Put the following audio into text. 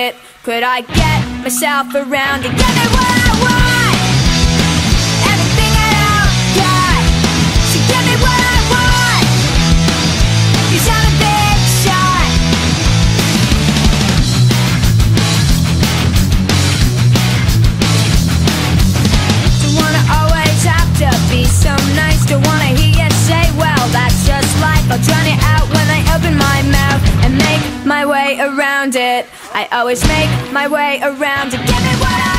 it? Could I get myself around and give me what I want? Everything I don't got. So give me what I want, 'cause I'm a big shot. Don't wanna always have to be so nice. Don't wanna hear you say, well, that's just life. I'll drown it out when I open my mouth and make my way around it. I always make my way around to give me what I